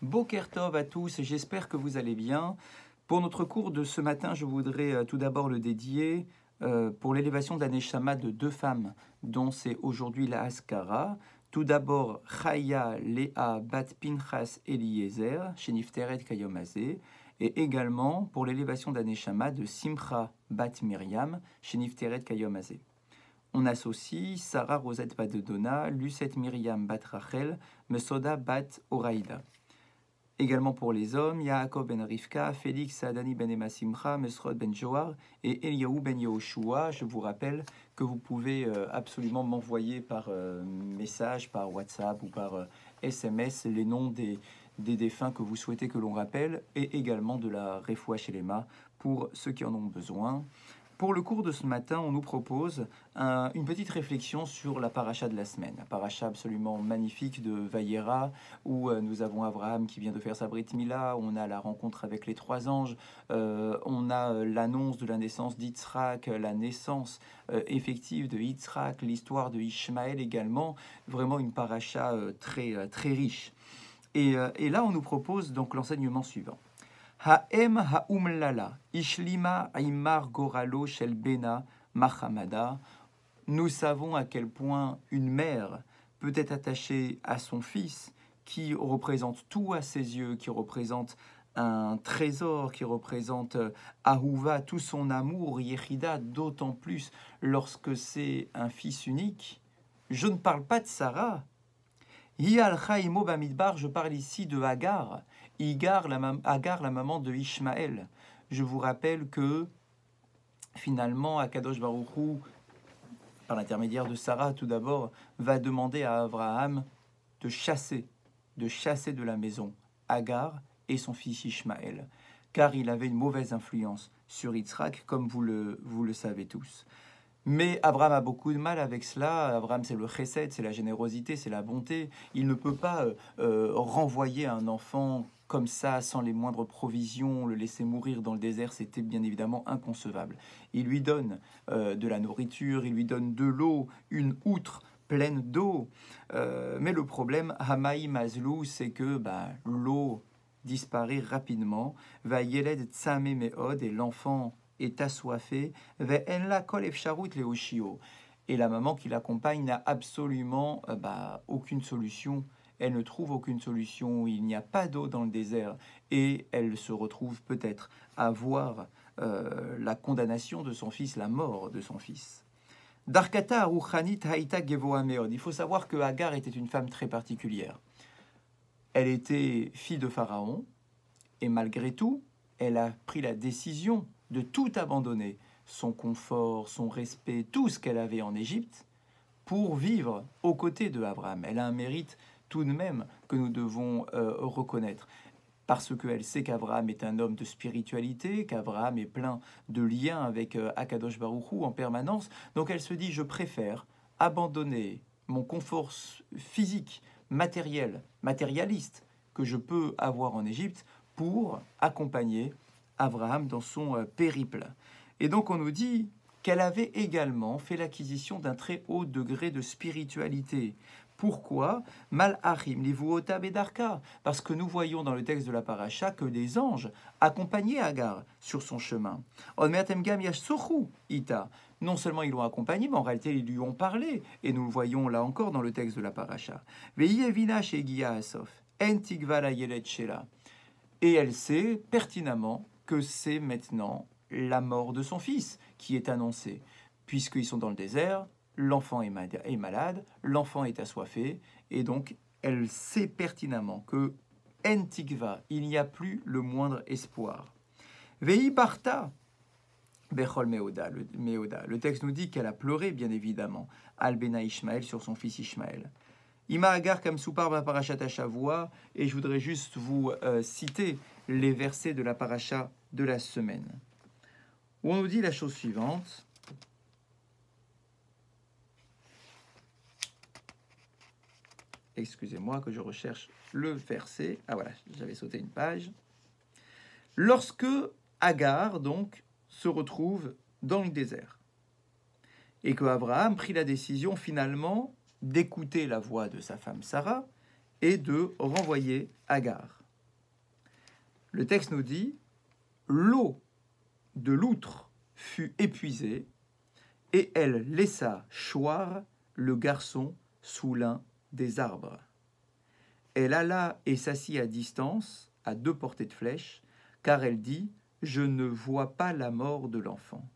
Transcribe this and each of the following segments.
Boker Tov à tous, j'espère que vous allez bien. Pour notre cours de ce matin, je voudrais tout d'abord le dédier pour l'élévation de la Neshama de deux femmes, dont c'est aujourd'hui la Haskara. Tout d'abord, Chaya Léa Bat Pinchas Eliezer, chez Nifteret Kayomazé, et également pour l'élévation de la Neshama de Simcha Bat Miriam, chez Nifteret Kayomazé. On associe Sarah Rosette Bat Dona, Lucette Miriam Bat Rachel, Mesoda Bat Oraïda. Également pour les hommes, Yaakov ben Rivka, Félix Saadani ben Emma Simcha, Mesrod ben Johar et Eliyahu ben Yehoshua. Je vous rappelle que vous pouvez absolument m'envoyer par message, par WhatsApp ou par SMS les noms des défunts que vous souhaitez que l'on rappelle et également de la Refoua Shelema pour ceux qui en ont besoin. Pour le cours de ce matin, on nous propose une petite réflexion sur la paracha de la semaine. La paracha absolument magnifique de Vayera, où nous avons Abraham qui vient de faire sa Brit Mila, on a la rencontre avec les trois anges, on a l'annonce de la naissance d'Yitzhak, la naissance effective de Yitzhak, l'histoire de Ishmaël également, vraiment une paracha très riche. Et là, on nous propose donc l'enseignement suivant. Ha'em ha'umlala, ishlima aimar goralo shel bena machamada. Nous savons à quel point une mère peut être attachée à son fils, qui représente tout à ses yeux, qui représente un trésor, qui représente Ahuva, tout son amour, Yechida, d'autant plus lorsque c'est un fils unique. Je ne parle pas de Sarah. Je parle ici de Hagar. Hagar, la maman de Ishmaël. Je vous rappelle que finalement, Akadosh Baruch Hu, par l'intermédiaire de Sarah tout d'abord, va demander à Abraham de chasser de la maison Hagar et son fils Ishmaël, car il avait une mauvaise influence sur Yitzhak, comme vous le savez tous. Mais Abraham a beaucoup de mal avec cela. Abraham, c'est le chesed, c'est la générosité, c'est la bonté. Il ne peut pas renvoyer un enfant comme ça, sans les moindres provisions, le laisser mourir dans le désert, c'était bien évidemment inconcevable. Il lui donne de la nourriture, il lui donne de l'eau, une outre pleine d'eau. Mais le problème, Hamaï Mazlou, c'est que l'eau disparaît rapidement. Va Yeled Tzame Meod, et l'enfant est assoiffé. Et la maman qui l'accompagne n'a absolument aucune solution. Elle ne trouve aucune solution, il n'y a pas d'eau dans le désert, et elle se retrouve peut-être à voir la condamnation de son fils, la mort de son fils. Darkata Aruchanit Haïta Gevoa Meod. Il faut savoir que Hagar était une femme très particulière. Elle était fille de Pharaon, et malgré tout, elle a pris la décision de tout abandonner, son confort, son respect, tout ce qu'elle avait en Égypte, pour vivre aux côtés de Abraham. Elle a un mérite tout de même que nous devons reconnaître, parce qu'elle sait qu'Abraham est un homme de spiritualité, qu'Abraham est plein de liens avec Akadosh Baruch Hu en permanence. Donc elle se dit, je préfère abandonner mon confort physique, matérialiste, que je peux avoir en Égypte, pour accompagner Abraham dans son périple. Et donc on nous dit qu'elle avait également fait l'acquisition d'un très haut degré de spiritualité. Pourquoi? Malachim livuota bedarka, parce que nous voyons dans le texte de la paracha que les anges accompagnaient Hagar sur son chemin. Non seulement ils l'ont accompagné, mais en réalité ils lui ont parlé, et nous le voyons là encore dans le texte de la paracha. Et elle sait pertinemment que c'est maintenant la mort de son fils qui est annoncée, puisqu'ils sont dans le désert, l'enfant est malade, l'enfant est assoiffé, et donc elle sait pertinemment que en tikva, il n'y a plus le moindre espoir. Vei barta bechol meoda, le texte nous dit qu'elle a pleuré, bien évidemment, al-bena Ishmaël, sur son fils Ishmaël. Ima Hagar comme soupar ba parashat Shavua, et je voudrais juste vous citer les versets de la paracha de la semaine, où on nous dit la chose suivante. Excusez-moi que je recherche le verset. Ah voilà, j'avais sauté une page. Lorsque Hagar, donc, se retrouve dans le désert, et que Abraham prit la décision finalement d'écouter la voix de sa femme Sarah et de renvoyer Hagar. Le texte nous dit, l'eau de l'outre fut épuisée, et elle laissa choir le garçon sous l'un des arbres. Elle alla et s'assit à distance, à 2 portées de flèche, car elle dit, je ne vois pas la mort de l'enfant.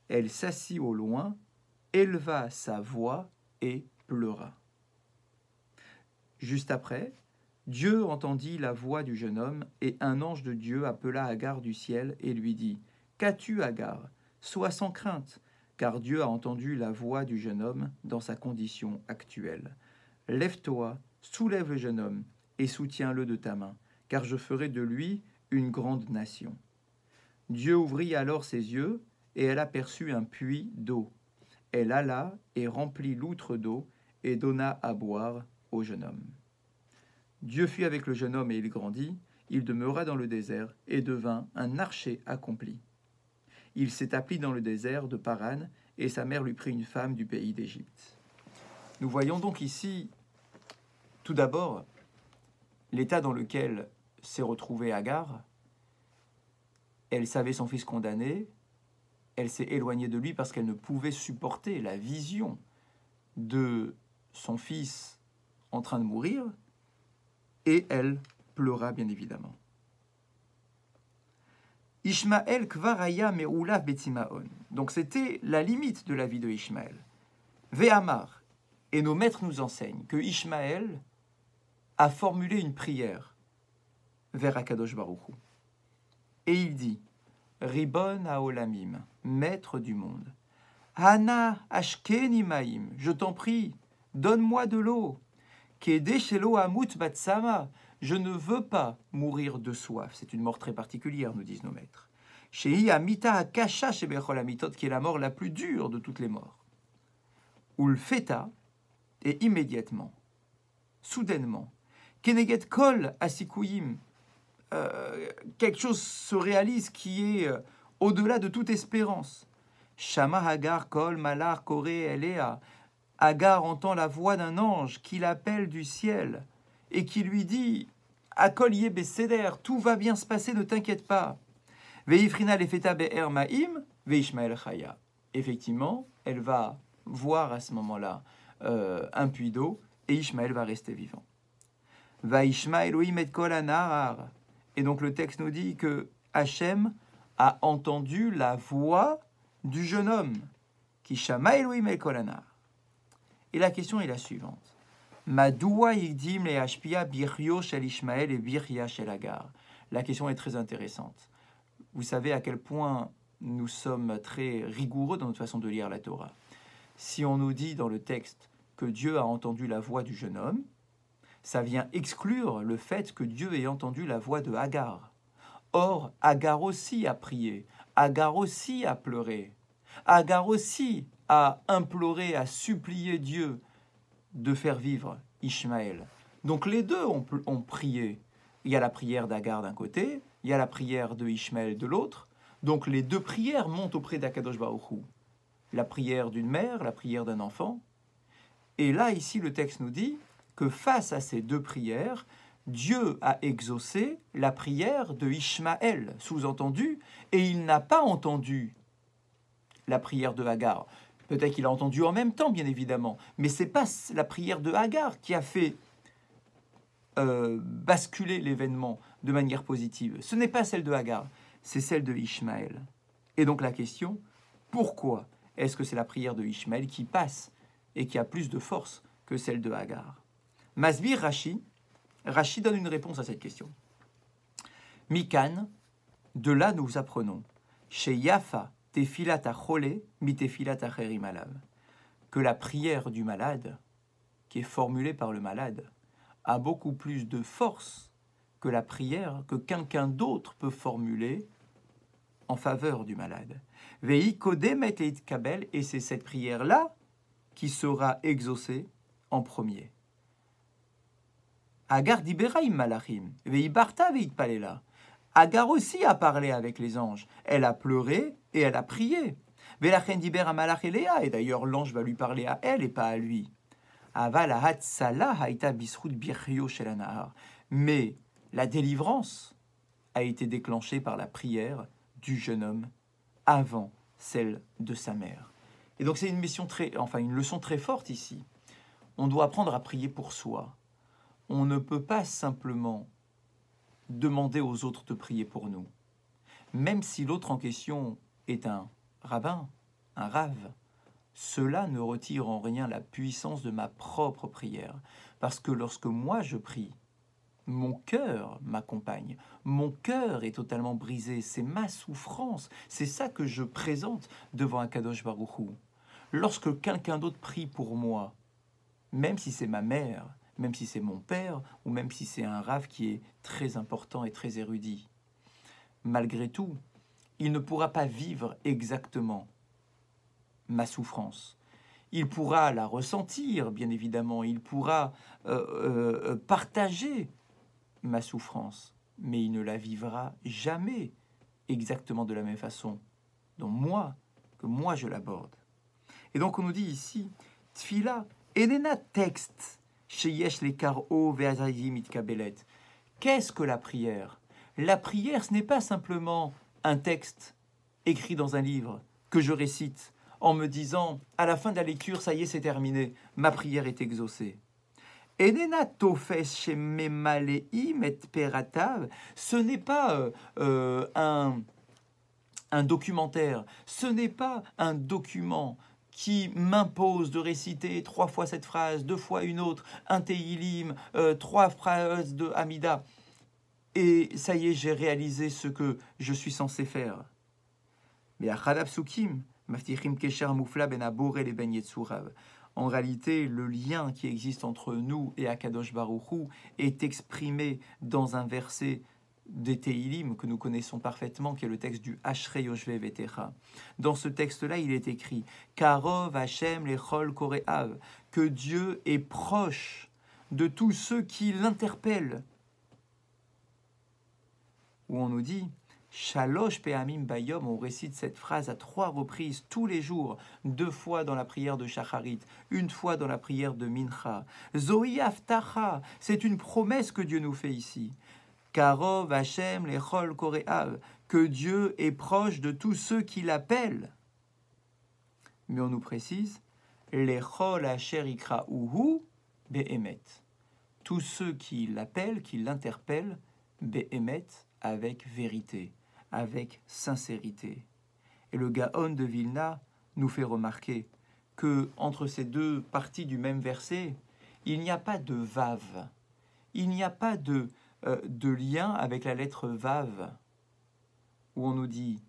Elle s'assit au loin, éleva sa voix et pleura. Juste après, Dieu entendit la voix du jeune homme, et un ange de Dieu appela Agar du ciel et lui dit, qu'as-tu, Agar? Sois sans crainte, car Dieu a entendu la voix du jeune homme dans sa condition actuelle. Lève-toi, soulève le jeune homme, et soutiens-le de ta main, car je ferai de lui une grande nation. Dieu ouvrit alors ses yeux, et elle aperçut un puits d'eau. Elle alla et remplit l'outre d'eau, et donna à boire au jeune homme. Dieu fut avec le jeune homme et il grandit, il demeura dans le désert et devint un archer accompli. Il s'établit dans le désert de Paran et sa mère lui prit une femme du pays d'Égypte. Nous voyons donc ici, tout d'abord, l'état dans lequel s'est retrouvée Agar. Elle savait son fils condamné, elle s'est éloignée de lui parce qu'elle ne pouvait supporter la vision de son fils en train de mourir, et elle pleura bien évidemment. Ishmaël kvaraya me'ulav betimaon. Donc c'était la limite de la vie de Ishmaël. Ve'amar, et nos maîtres nous enseignent que Ishmaël a formulé une prière vers Akadosh Baruch Hu. Et il dit, Ribon haolamim, maître du monde, Hana ashkeni maim, je t'en prie, donne-moi de l'eau. Kede shelo amut batsama, je ne veux pas mourir de soif. C'est une mort très particulière, nous disent nos maîtres. Shei amita akasha shebechol amitot, qui est la mort la plus dure de toutes les morts. Ul feta, et immédiatement, soudainement, keneget kol asikuyim, quelque chose se réalise qui est au-delà de toute espérance. Shama Hagar kol malar kore elea. Agar entend la voix d'un ange qui l'appelle du ciel et qui lui dit « Akol yé beseder, tout va bien se passer, ne t'inquiète pas. » Veifrina lefeta be'er ma'im, veishmael chaya. Effectivement, elle va voir à ce moment-là un puits d'eau et Ishmaël va rester vivant. Vaishma Elohim et kol anahar. Et donc le texte nous dit que Hachem a entendu la voix du jeune homme qui shama Elohim et kol anahar. Et la question est la suivante. Madoua yigdim le hashpia biryo shel Ishmael et birya shel Agar. La question est très intéressante. Vous savez à quel point nous sommes très rigoureux dans notre façon de lire la Torah. Si on nous dit dans le texte que Dieu a entendu la voix du jeune homme, ça vient exclure le fait que Dieu ait entendu la voix de Agar. Or, Agar aussi a prié, Agar aussi a pleuré, Agar aussi a imploré, a supplié Dieu de faire vivre Ishmaël. Donc les deux ont prié. Il y a la prière d'Agar d'un côté, il y a la prière de Ishmaël de l'autre. Donc les deux prières montent auprès d'Akadosh Baruch Hu. La prière d'une mère, la prière d'un enfant. Et là, ici, le texte nous dit que face à ces deux prières, Dieu a exaucé la prière de Ishmaël, sous-entendu, et il n'a pas entendu la prière de Agar. Peut-être qu'il a entendu en même temps, bien évidemment, mais ce n'est pas la prière de Agar qui a fait basculer l'événement de manière positive. Ce n'est pas celle de Agar, c'est celle de Ishmaël. Et donc la question, pourquoi est-ce que c'est la prière de Ishmaël qui passe et qui a plus de force que celle de Agar? Masbir Rashi donne une réponse à cette question. Mikan, de là nous apprenons, chez Yafa, tefilat achole, mi tefilat acherim alav, que la prière du malade, qui est formulée par le malade, a beaucoup plus de force que la prière que quelqu'un d'autre peut formuler en faveur du malade. Vei kodemet leit kabel, et c'est cette prière-là qui sera exaucée en premier. Agar dibera im malachim, vei barta veit palela. Agar aussi a parlé avec les anges. Elle a pleuré et elle a prié. Velachen diber a malach elea, et d'ailleurs l'ange va lui parler à elle et pas à lui. Aval hatsala haita bisrut biryo shel anahar. Mais la délivrance a été déclenchée par la prière du jeune homme avant celle de sa mère. Et donc c'est une une leçon très forte ici. On doit apprendre à prier pour soi. On ne peut pas simplement demander aux autres de prier pour nous. Même si l'autre en question est un rabbin, un rave, cela ne retire en rien la puissance de ma propre prière. Parce que lorsque moi je prie, mon cœur m'accompagne. Mon cœur est totalement brisé. C'est ma souffrance. C'est ça que je présente devant Akadosh Baruch Hu. Lorsque quelqu'un d'autre prie pour moi, même si c'est ma mère, même si c'est mon père, ou même si c'est un rave qui est très important et très érudit, malgré tout, il ne pourra pas vivre exactement ma souffrance. Il pourra la ressentir, bien évidemment, il pourra partager ma souffrance, mais il ne la vivra jamais exactement de la même façon que moi je l'aborde. Et donc on nous dit ici, Tfila, enena texte, sheyesh le karo ve'azayim itkabelet. Qu'est-ce que la prière? La prière, ce n'est pas simplement un texte écrit dans un livre que je récite en me disant, à la fin de la lecture, ça y est, c'est terminé, ma prière est exaucée. Enena tofes shememaleim et peratav, ce n'est pas un documentaire, ce n'est pas un document qui m'impose de réciter 3 fois cette phrase, 2 fois une autre, un Teilim, 3 phrases de Hamida, et ça y est, j'ai réalisé ce que je suis censé faire. Mais à Chadav Sukim, Maftichim Kesher Moufla Ben Abore le Ben Yetzurav. En réalité, le lien qui existe entre nous et Akadosh Baruch Hu est exprimé dans un verset des Teilim que nous connaissons parfaitement, qui est le texte du Ashrei Yoshve Vetecha. Dans ce texte-là, il est écrit Karov Hashem Lechol Koreav, que Dieu est proche de tous ceux qui l'interpellent. Où on nous dit Shalosh Pe'amim Bayom, on récite cette phrase à 3 reprises tous les jours, 2 fois dans la prière de Shacharit, 1 fois dans la prière de Mincha. Zohi Aftacha, c'est une promesse que Dieu nous fait ici. Karov Hashem Lechol Koreav, que Dieu est proche de tous ceux qui l'appellent. Mais on nous précise Lechol Asher Ikra'uhu Be'emet. Tous ceux qui l'appellent, qui l'interpellent, Be'emet, avec vérité, avec sincérité. Et le Gaon de Vilna nous fait remarquer que entre ces 2 parties du même verset, il n'y a pas de vav, il n'y a pas de lien avec la lettre vav, où on nous dit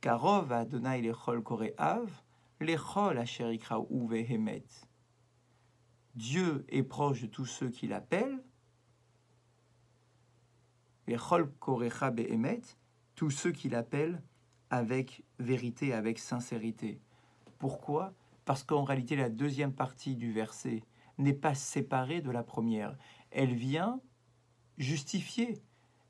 Karov Adonai lechol kore'av, lechol asher ikra'u vehemet. Dieu est proche de tous ceux qui l'appellent, lechol korecha behemet, tous ceux qui l'appellent avec vérité, avec sincérité. Pourquoi? Parce qu'en réalité, la deuxième partie du verset n'est pas séparée de la première. Elle vient justifier,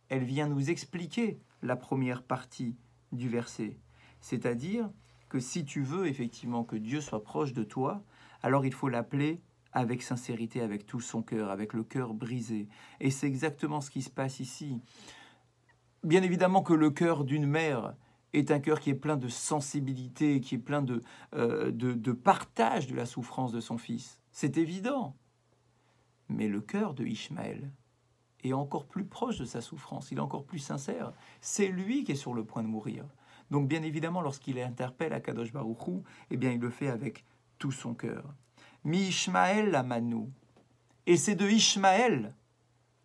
elle vient nous expliquer la première partie du verset. C'est-à-dire que si tu veux effectivement que Dieu soit proche de toi, alors il faut l'appeler avec sincérité, avec tout son cœur, avec le cœur brisé. Et c'est exactement ce qui se passe ici. Bien évidemment que le cœur d'une mère est un cœur qui est plein de sensibilité, qui est plein de partage de la souffrance de son fils. C'est évident. Mais le cœur de Ishmaël est encore plus proche de sa souffrance, il est encore plus sincère. C'est lui qui est sur le point de mourir. Donc bien évidemment, lorsqu'il interpelle Akadosh Baruch Hu, eh bien il le fait avec tout son cœur. Mi Ishmaël la Manou. Et c'est de Ishmaël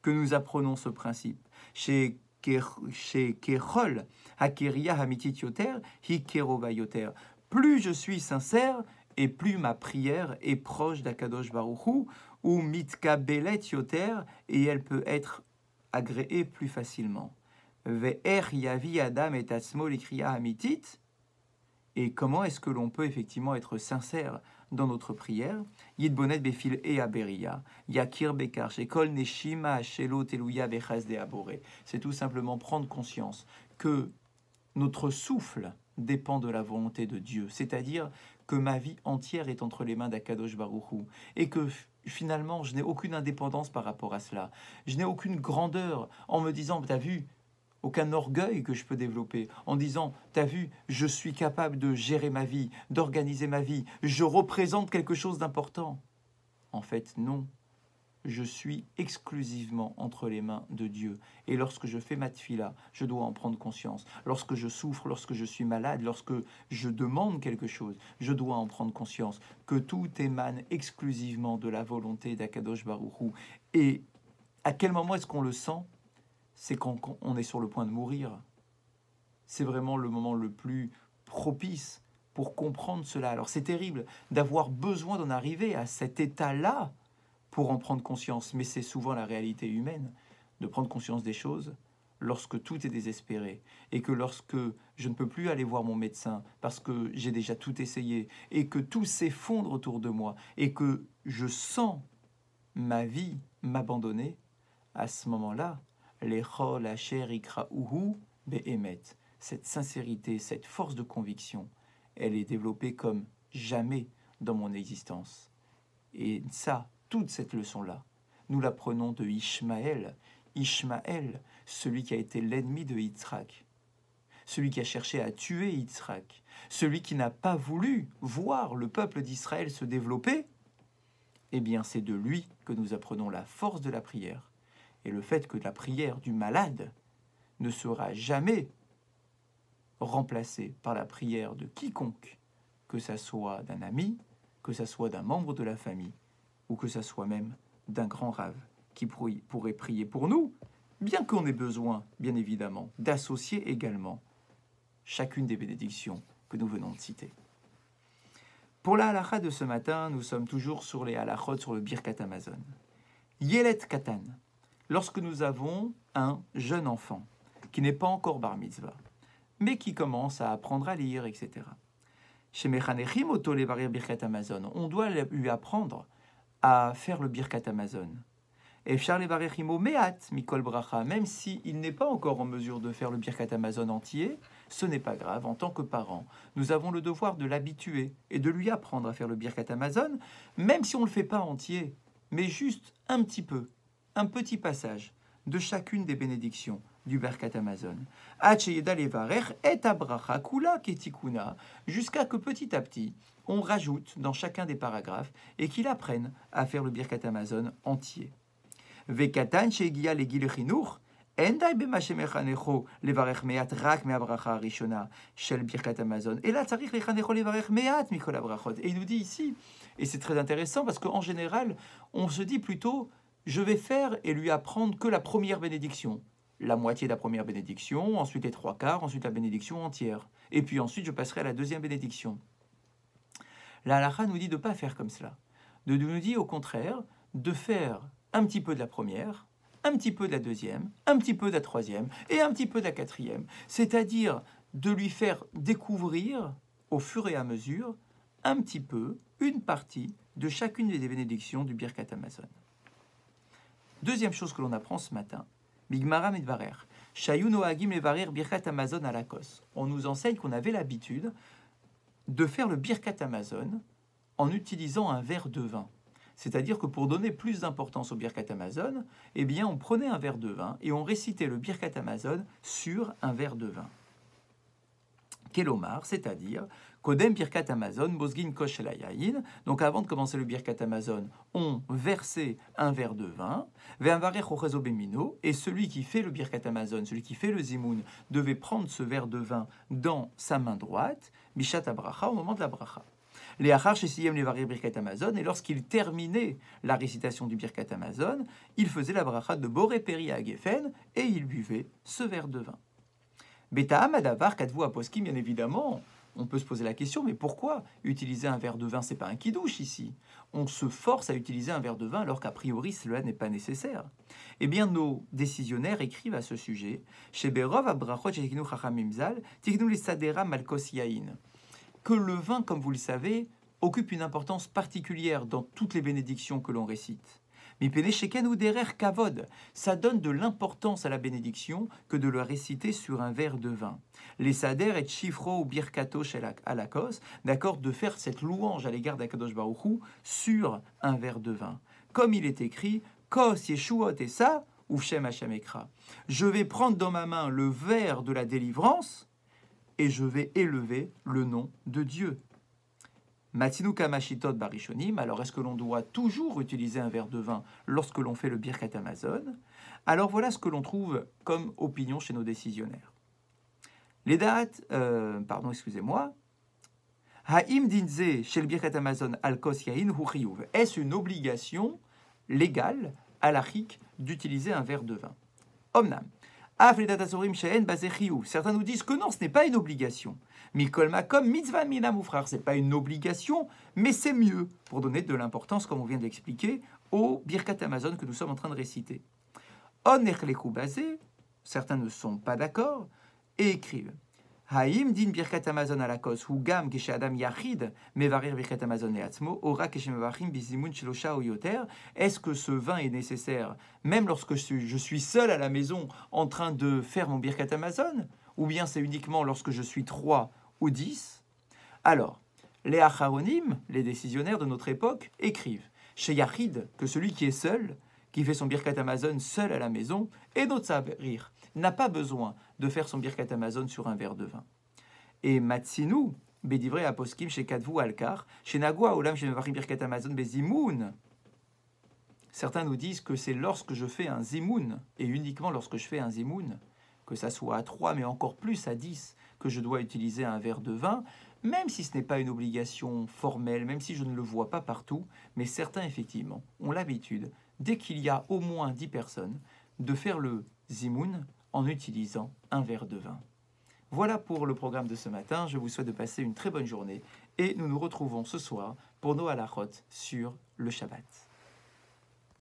que nous apprenons ce principe. Chez Kechol, Hakeria Hamitit Yoter, Hikerova Yoter. Plus je suis sincère, et plus ma prière est proche d'Akadosh Baruch Hu, ou Mitka Belet Yoter, et elle peut être agréée plus facilement. Ve'er Yavi Adam et Atzmo l'Ikriya Hamitit. Et comment est-ce que l'on peut effectivement être sincère dans notre prière? Yidbonet befil e aberia, yakir bekar, shekol neshima shelo teluya bechaz de abore. C'est tout simplement prendre conscience que notre souffle dépend de la volonté de Dieu, c'est-à-dire que ma vie entière est entre les mains d'Akadosh Baruch Hu, et que finalement je n'ai aucune indépendance par rapport à cela. Je n'ai aucune grandeur en me disant, t'as vu, aucun orgueil que je peux développer en disant, t'as vu, je suis capable de gérer ma vie, d'organiser ma vie, je représente quelque chose d'important. En fait, non. Je suis exclusivement entre les mains de Dieu. Et lorsque je fais ma tfila, je dois en prendre conscience. Lorsque je souffre, lorsque je suis malade, lorsque je demande quelque chose, je dois en prendre conscience que tout émane exclusivement de la volonté d'Akadosh Baruch Hu. Et à quel moment est-ce qu'on le sent? C'est quand on est sur le point de mourir. C'est vraiment le moment le plus propice pour comprendre cela. Alors c'est terrible d'avoir besoin d'en arriver à cet état-là pour en prendre conscience, mais c'est souvent la réalité humaine, de prendre conscience des choses lorsque tout est désespéré, et que lorsque je ne peux plus aller voir mon médecin parce que j'ai déjà tout essayé, et que tout s'effondre autour de moi, et que je sens ma vie m'abandonner, à ce moment-là, l'echol asher ikra uhu be'emet, cette sincérité, cette force de conviction, elle est développée comme jamais dans mon existence. Et ça, toute cette leçon-là, nous la prenons de Ishmaël. Ishmaël, celui qui a été l'ennemi de Yitzhak, celui qui a cherché à tuer Yitzhak, celui qui n'a pas voulu voir le peuple d'Israël se développer, eh bien c'est de lui que nous apprenons la force de la prière et le fait que la prière du malade ne sera jamais remplacée par la prière de quiconque, que ça soit d'un ami, que ça soit d'un membre de la famille, ou que ça soit même d'un grand rave qui pourrait prier pour nous, bien qu'on ait besoin, bien évidemment, d'associer également chacune des bénédictions que nous venons de citer. Pour la halakha de ce matin, nous sommes toujours sur les halakhot sur le Birkat Hamazon. Yelet Katan, lorsque nous avons un jeune enfant qui n'est pas encore bar mitzvah, mais qui commence à apprendre à lire, etc. Chez Mechanechim Oto Levarir Birkat Hamazon, on doit lui apprendre à faire le Birkat Hamazon. Et Charles Levarechimo Meat Mikol Bracha, même s'il n'est pas encore en mesure de faire le Birkat Hamazon entier, ce n'est pas grave. En tant que parents, nous avons le devoir de l'habituer et de lui apprendre à faire le Birkat Hamazon, même si on ne le fait pas entier, mais juste un petit peu, un petit passage de chacune des bénédictions du Birkat Hamazon. Hacheyeda Levarech et Abracha Kula Ketikuna, jusqu'à que petit à petit, on rajoute dans chacun des paragraphes et qu'il apprenne à faire le Birkat Hamazon entier. Vekatan shegia legil chinuch, endai bema shemechanecho levarech meat rak meabracha arishona shel Birkat Hamazon. Et là, tzarich lechanecho levarech meat mikol abrachot. Et il nous dit ici, et c'est très intéressant parce qu'en général, on se dit plutôt, je vais faire et lui apprendre que la première bénédiction. La moitié de la première bénédiction, ensuite les trois quarts, ensuite la bénédiction entière. Et puis ensuite, je passerai à la deuxième bénédiction. La halakha nous dit de ne pas faire comme cela. De nous dit au contraire de faire un petit peu de la première, un petit peu de la deuxième, un petit peu de la troisième et un petit peu de la quatrième. C'est-à-dire de lui faire découvrir au fur et à mesure un petit peu, une partie de chacune des bénédictions du Birkat Hamazon. Deuxième chose que l'on apprend ce matin, Bigmara Midvarer, Shayu Noagim Levarer Birkat Hamazon alakos. On nous enseigne qu'on avait l'habitude de faire le Birkat Hamazon en utilisant un verre de vin. C'est-à-dire que pour donner plus d'importance au Birkat Hamazon, eh bien on prenait un verre de vin et on récitait le Birkat Hamazon sur un verre de vin. Kelomar, c'est-à-dire Kodem Birkat Hamazon, Bosgin Kosh El Hayayin. Donc avant de commencer le Birkat Hamazon, on versait un verre de vin, Ve'avarech Ochezo Bemino, et celui qui fait le Birkat Hamazon, celui qui fait le Zimoun, devait prendre ce verre de vin dans sa main droite, Bishat Abracha, au moment de la Bracha. Les Achar Shesiyem Levarir Birkat Hamazon, et lorsqu'il terminait la récitation du Birkat Hamazon, il faisait la Bracha de Boré Peri à Geffen, et il buvait ce verre de vin. Beta'am Adavar Kadvu Aposkim, bien évidemment, on peut se poser la question, mais pourquoi utiliser un verre de vin? C'est pas un kidouche ici. On se force à utiliser un verre de vin alors qu'a priori cela n'est pas nécessaire. Eh bien, nos décisionnaires écrivent à ce sujet chez Berov Abrachot Shekinu Chachamim Zal, Tiknu Lisadera Malkos Yain, que le vin, comme vous le savez, occupe une importance particulière dans toutes les bénédictions que l'on récite. Mipene Sheken ou Derer Kavod, ça donne de l'importance à la bénédiction que de le réciter sur un verre de vin. Les Sader et Chifro ou Birkato Alakos, d'accord, de faire cette louange à l'égard d'Akadosh Baruch Hu sur un verre de vin. Comme il est écrit, Kos Yeshuot et ça, ou Shem Hashem Ekra. Je vais prendre dans ma main le verre de la délivrance et je vais élever le nom de Dieu. Matinu Kamashitot Barishonim, alors est-ce que l'on doit toujours utiliser un verre de vin lorsque l'on fait le Birkat Hamazon? Alors voilà ce que l'on trouve comme opinion chez nos décisionnaires. Les dates, excusez-moi, Ha'im dinze shel Birkat Hamazon al kos yain hu chiyuv. Est-ce une obligation légale, halachique, d'utiliser un verre de vin? Omnam. Certains nous disent que non, ce n'est pas une obligation. Mikol makom mitzvah minam ufrar, c'est pas une obligation, mais c'est mieux, pour donner de l'importance, comme on vient d'expliquer, au Birkat Hamazon que nous sommes en train de réciter. On echleku basé, certains ne sont pas d'accord, et écrivent Haïm din Birkat Hamazon alakos hu gam geshe adam yachid mevarir Birkat Hamazon leatzmo ora keshe mevachim bizimun shlosha ou yoter. Est-ce que ce vin est nécessaire même lorsque je suis seul à la maison en train de faire mon Birkat Hamazon, ou bien c'est uniquement lorsque je suis 3 ou 10? Alors, les acharonim, les décisionnaires de notre époque, écrivent chez Yachid que celui qui est seul, qui fait son Birkat Hamazon seul à la maison, et notre savoir n'a pas besoin de faire son Birkat Hamazon sur un verre de vin. Et Matsinu, Bedivrei Aposkim, chez Kadvu Alkar, chez Nagua Olam, chez Mevarim Birkat Hamazon, Bezimoun. Certains nous disent que c'est lorsque je fais un zimoun, et uniquement lorsque je fais un zimoun, que ça soit à 3, mais encore plus à 10, que je dois utiliser un verre de vin, même si ce n'est pas une obligation formelle, même si je ne le vois pas partout, mais certains, effectivement, ont l'habitude, dès qu'il y a au moins 10 personnes, de faire le zimoun en utilisant un verre de vin. Voilà pour le programme de ce matin. Je vous souhaite de passer une très bonne journée et nous nous retrouvons ce soir pour nos halachot sur le Shabbat.